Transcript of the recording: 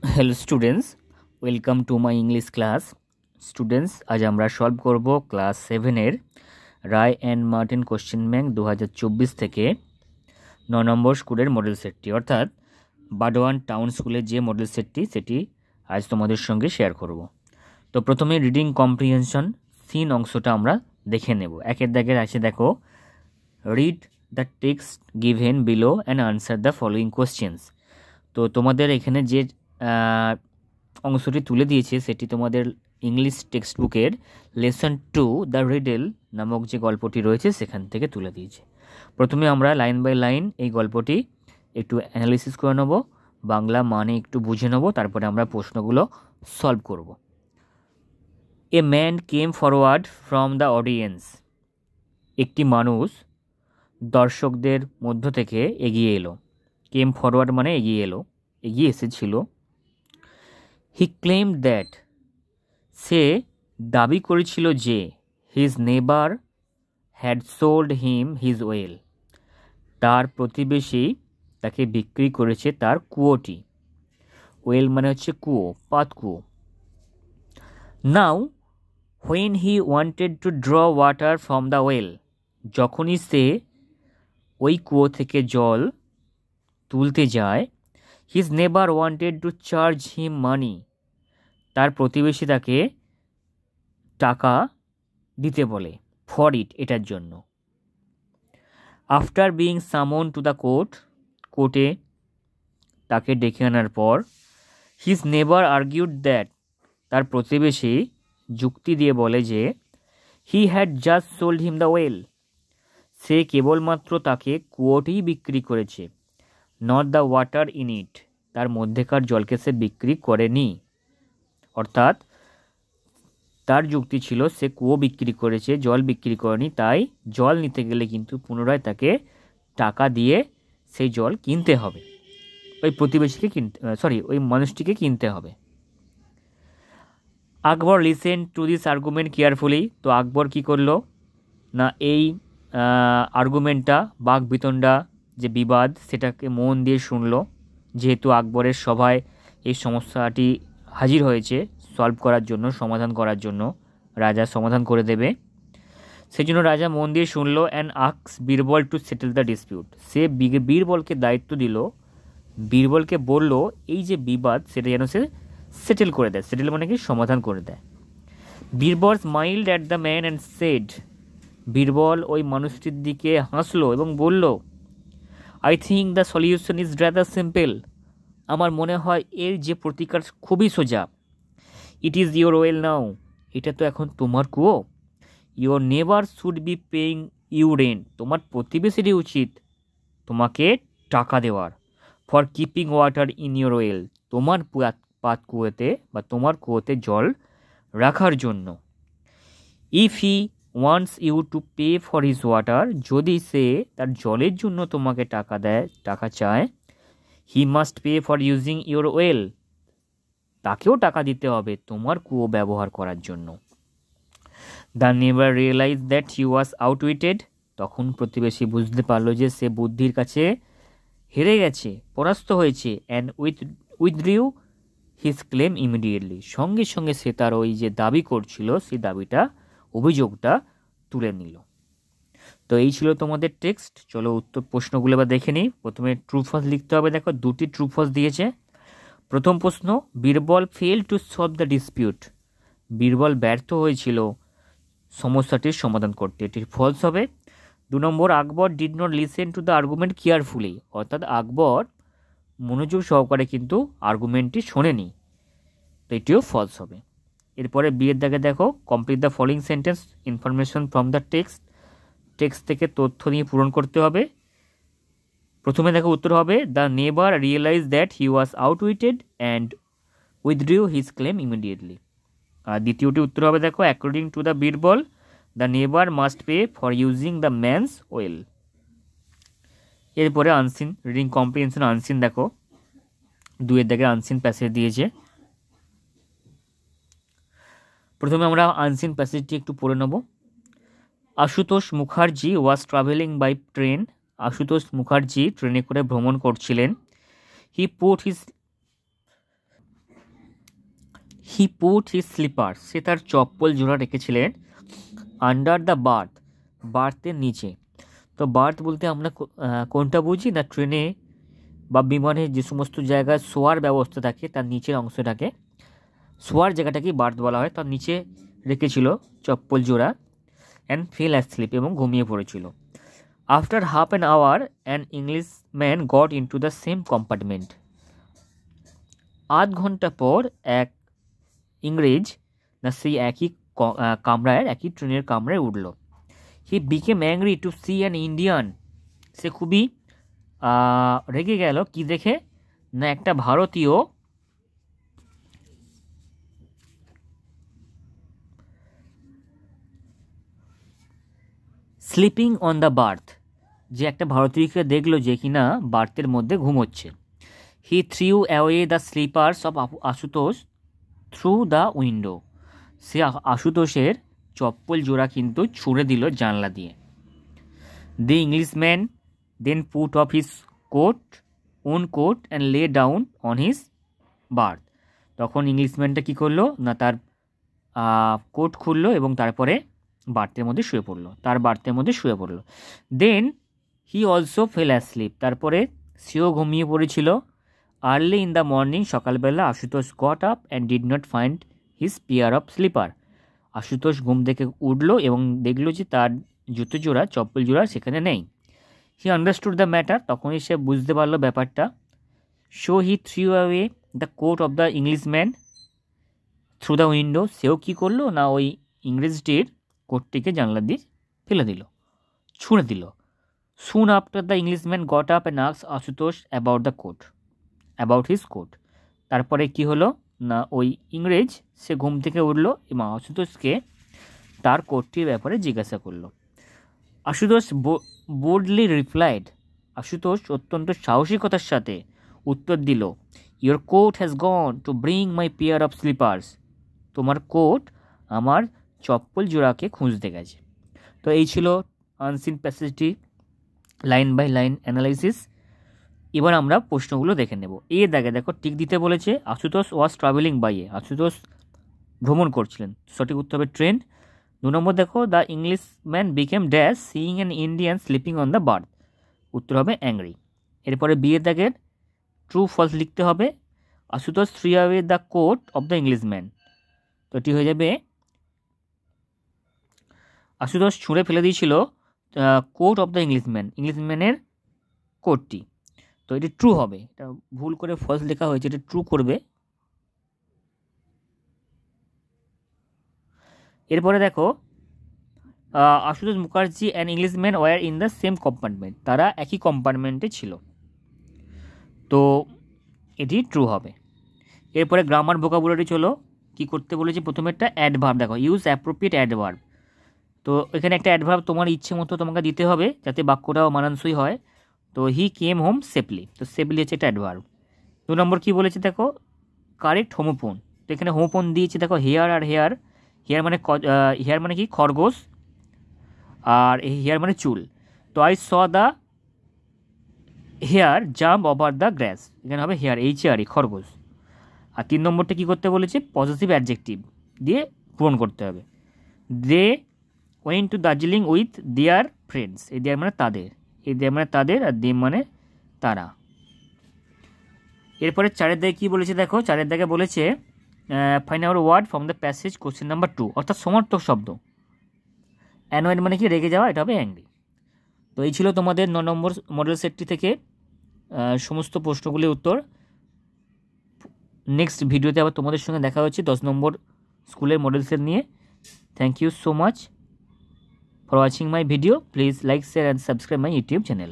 Hello students, welcome to my English class. Students, আজ আমরা solve করব ক্লাস 7-এর Ray and Martin question bank 2024 থেকে 9 নম্বর স্কুলের মডেল সেটটি, অর্থাৎ বাডওয়ান টাউন স্কুলের যে মডেল সেটি আজ তোমাদের সঙ্গে শেয়ার করব। তো প্রথমে রিডিং কম্প্রিহেনশন সিন অংশটা আমরা দেখে নেব। একের দাগের আছে, দেখো, read the text given below and answer the following questions. তো তোমাদের এখানে যে অংশটি তুলে দিয়েছে সেটি তোমাদের ইংলিশ টেক্সট বুকের লেসন 2 দ্য রিডল নামক যে গল্পটি রয়েছে সেখান থেকে তুলে দিয়েছে। প্রথমে আমরা লাইন বাই লাইন এই গল্পটি একটু অ্যানালিসিস করে নেব, বাংলা মানে একটু বুঝে নেব, তারপরে আমরা প্রশ্নগুলো সলভ করব। A man came forward from the audience. একটি মানুষ দর্শকদের মধ্য থেকে এগিয়ে এলো। কেম ফরওয়ার্ড মানে এগিয়ে এলো, এগিয়ে এসেছিল। হি ক্লেইমড দ্যাট, সে দাবি করেছিল যে, হিজ নেবার had sold him his well, তার প্রতিবেশী তাকে বিক্রি করেছে তার কুয়োটি। ওয়েল মানে হচ্ছে কুয়ো, পাত কুয়ো। Now when he wanted to draw water from the well, যখনই সে ওই কুয়ো থেকে জল তুলতে যায়, হিজ নেবার ওয়ান্টেড টু চার্জ হিম মানি, তার প্রতিবেশী তাকে টাকা দিতে বলে, ফর ইট, এটার জন্য। আফটার বিং সামন টু দ্য কোর্ট, কোর্টে তাকে ডেকে আনার পর, হিজ নেবার আর্গিউড দ্যাট, তার প্রতিবেশী যুক্তি দিয়ে বলে যে, he had just sold him the well, সে কেবলমাত্র তাকে কুয়োটিই বিক্রি করেছে, not the water in it, তার মধ্যেকার জলকে সে বিক্রি করেনি। অর্থাৎ তার যুক্তি ছিল সে কুয়ো বিক্রি করেছে, জল বিক্রি করেনি, তাই জল নিতে গেলে কিন্তু পুনরায় তাকে টাকা দিয়ে সেই জল কিনতে হবে, ওই প্রতিবেশীকে ওই মানুষটিকে কিনতে হবে। Akbar listen to this argument carefully, তো আকবর কি করলো না, এই আর্গুমেন্টটা, বাক বিতণ্ডা যে বিবাদ, সেটাকে মন দিয়ে শুনলো। যেহেতু আকবরের সভায় এই সমস্যাটি হাজির হয়েছে সলভ করার জন্য, সমাধান করার জন্য, রাজা সমাধান করে দেবে, সেই জন্য রাজা মন দিয়ে শুনলো। অ্যান্ড আক্স Birbal to settle the dispute, সে বীরবলকে দায়িত্ব দিল, বীরবলকে বলল এই যে বিবাদ সেটা যেন সে সেটেল করে দেয়। সেটেল মানে কি, সমাধান করে দেয়। Birbal smiled at the man and said, Birbal ওই মানুষটির দিকে হাসলো এবং বলল, I think the solution is rather simple, আমার মনে হয় এর যে প্রতিকার খুবই সোজা। It is your well now, এটা তো এখন তোমার কুয়ো। Your neighbour should be paying you rent, তোমার প্রতিবেশীরই উচিত তোমাকে টাকা দেওয়ার। For keeping water in your well, তোমার পাত কুয়োতে বা তোমার কুয়োতে জল রাখার জন্য। If he wants you to pay for his water, যদি সে তার জলের জন্য তোমাকে টাকা দেয়, টাকা চায়, he must pay for using your well, তাকেও টাকা দিতে হবে তোমার কুয়ো ব্যবহার করার জন্য। The neighbour realise that he was আউটউইটেড, তখন প্রতিবেশী বুঝতে পারলো যে সে বুদ্ধির কাছে হেরে গেছে, পরাস্ত হয়েছে। And withdrew his claim immediately, সঙ্গে সঙ্গে সে তার ওই যে দাবি করছিল সেই দাবিটা, অভিযোগটা তুলে নিল। তো এই ছিল তোমাদের টেক্সট। চলো উত্তর প্রশ্নগুলো এবার দেখে নিই। প্রথমে ট্রু ফলস লিখতে হবে। দেখো, দুটি ট্রু ফলস দিয়েছে। প্রথম প্রশ্ন, Birbal fail to solve the dispute, Birbal ব্যর্থ হয়েছিল সমস্যাটির সমাধান করতে, এটি ফলস হবে। 2 নম্বর, Akbar did not listen to the argument carefully, অর্থাৎ আকবর মনোযোগ সহকারে কিন্তু আর্গুমেন্টটি শোনেনি, তো এটিও ফলস হবে। এরপরে বিয়ের দাগে দেখো, complete the following sentence information from the text, text থেকে তথ্য নিয়ে পূরণ করতে হবে। প্রথমে দেখো উত্তর হবে, the neighbour realise that he was outwitted and withdrew his claim immediately. আর দ্বিতীয়টি উত্তর হবে, দেখো, according to the Birbal the neighbour must pay for using the man's well. এরপরে আনসিন, রিডিং কম্প্রিহেনশন আনসিন, দেখো 2 দাগে আনসিন প্যাসেজ দিয়েছে। প্রথমে আমরা আনসিন প্যাসেজটি একটু পড়ে নেব। Ashutosh Mukherjee was travelling by train, Ashutosh Mukherjee ট্রেনে করে ভ্রমণ করছিলেন। He put his he put his slipper, সে তার চপ্পল জোড়া রেখেছিলেন আন্ডার দ্য বার্থ, বার্থের নিচে। তো বার্থ বলতে আমরা কোনটা বুঝি না, ট্রেনে বা বিমানে যে সমস্ত জায়গায় শোয়ার ব্যবস্থা থাকে তার নিচের অংশটাকে শোয়ার জায়গাটাকেই বার্থ বলা হয়। তার নিচে রেখেছিল চপ্পল জোড়া অ্যান্ড ফেল অ্যাসলিপ, এবং ঘুমিয়ে পড়েছিল। After half an hour an Englishman got into the same compartment, আধ ঘন্টা পর এক ইংরেজ না সেই একই কামরায়, একই ট্রেনের কামরায় উঠল। He became angry to see an Indian, সে খুবই রেগে গেল কি দেখে না একটা ভারতীয় স্লিপিং অন দ্য বার্থ, যে একটা ভারতীয়কে দেখলো যে কিনা বার্থের মধ্যে ঘুমোচ্ছে। He threw away the slippers of Ashutosh through the window, সে আশুতোষের চপ্পল জোড়া কিন্তু ছুঁড়ে দিল জানলা দিয়ে। The Englishman then put off his own coat and lay down on his berth, তখন ইংলিশম্যানটা কী করলো না তার কোট খুললো এবং তারপরে বার্থের মধ্যে শুয়ে পড়লো, তার বার্থের মধ্যে শুয়ে পড়লো। Then he also fell asleep, তারপরে সেও ঘুমিয়ে পড়েছিল। আর্লি ইন দ্য মর্নিং, সকালবেলা Ashutosh got up and did not find his pair of slipper, Ashutosh ঘুম থেকে উঠলো এবং দেখলো যে তার জুতো জোড়া, চপ্পল জোড়া সেখানে নেই। হি আন্ডারস্টুড দ্য ম্যাটার, তখনই সে বুঝতে পারলো ব্যাপারটা। So he threw away the coat of the Englishman through the window, সেও কী করলো না ওই ইংরেজটির কোটটিকে জানলা দিয়ে ফেলে দিল, ছুঁড়ে দিল। Soon after the Englishman got up and asked Ashutosh about his coat, তারপরে কি হলো না ওই ইংরেজ সে ঘুম থেকে উঠলো এবং আশুতোষকে তার কোটটির ব্যাপারে জিজ্ঞাসা করলো। আশুতোষ বোল্ডলি রিপ্লাইড, আশুতোষ অত্যন্ত সাহসিকতার সাথে উত্তর দিল, your coat has gone to bring my pair of slippers, তোমার কোট আমার চপ্পল জোড়াকে খুঁজতে গেছে। তো এই ছিল আনসিন প্যাসেজটি লাইন বাই লাইন অ্যানালাইসিস। এবার আমরা প্রশ্নগুলো দেখে নেব। দেখো টিক দিতে বলেছে, Ashutosh was travelling by a, Ashutosh ভ্রমণ করছিলেন, সঠিক উত্তর হবে ট্রেন। 2 নম্বর দেখো, the Englishman became dash seeing an Indian sleeping on the berth, উত্তর হবে অ্যাংরি। এরপরে দাগের ট্রু ফলস লিখতে হবে, Ashutosh threw away the coat of the Englishman, তো এটি হয়ে যাবে আশুতোষ ছুঁড়ে ফেলে দিয়েছিল কোট অফ দ্য ইংলিশম্যানের কোটটি, তো এটি ট্রু হবে। এটা ভুল করে ফলস লেখা হয়েছে, এটা ট্রু করবে। এরপরে দেখো, Ashutosh Mukherjee and Englishman were in the same compartment, তারা একই কম্পার্টমেন্টে ছিল, তো এটি ট্রু হবে। এরপরে গ্রামার ভোকাবুলারি চলো, কি করতে বলেছি, প্রথমে একটা অ্যাডভার্ব দেখো, ইউজ অ্যাপ্রোপ্রিয়েট অ্যাডভার্ব, তো এখানে একটা অ্যাডভার্ব তোমার ইচ্ছে মতো তোমাকে দিতে হবে যাতে বাক্যটাও মানানসই হয়। তো হি কেম হোম সেফলি, তো সেফলি হচ্ছে একটা অ্যাডভার্ব। 2 নম্বর কী বলেছে দেখো, কারেক্ট হোমোফোন, তো এখানে হোমোফোন দিয়েছে দেখো হেয়ার আর হেয়ার, হেয়ার মানে কি খরগোশ, আর হেয়ার মানে চুল, তো I saw the hare jump over the grass, এখানে হবে হেয়ার HAR খরগোশ। আর 3 নম্বরটা কী করতে বলেছে, পজিটিভ অ্যাডজেক্টিভ দিয়ে পূরণ করতে হবে। They went to Darjeeling with their friends, এই দেয়ার মানে তাদের, এই দেয়ার মানে তাদের, আর দেম মানে তারা। এরপরে 4 দাগে কী বলেছে দেখো, 4 দাগে বলেছে find out word from the passage question number 2, অর্থাৎ সমর্থক শব্দ। অ্যানয়েড মানে কি রেগে যাওয়া, এটা হবে অ্যাংরি। তো এই ছিল তোমাদের 9 নম্বর মডেল সেটটি থেকে সমস্ত প্রশ্নগুলির উত্তর। নেক্সট ভিডিওতে আবার তোমাদের সঙ্গে দেখা হচ্ছে 10 নম্বর স্কুলের মডেল সেট নিয়ে। Thank you so much for watching my video. Please like, share and subscribe my YouTube channel.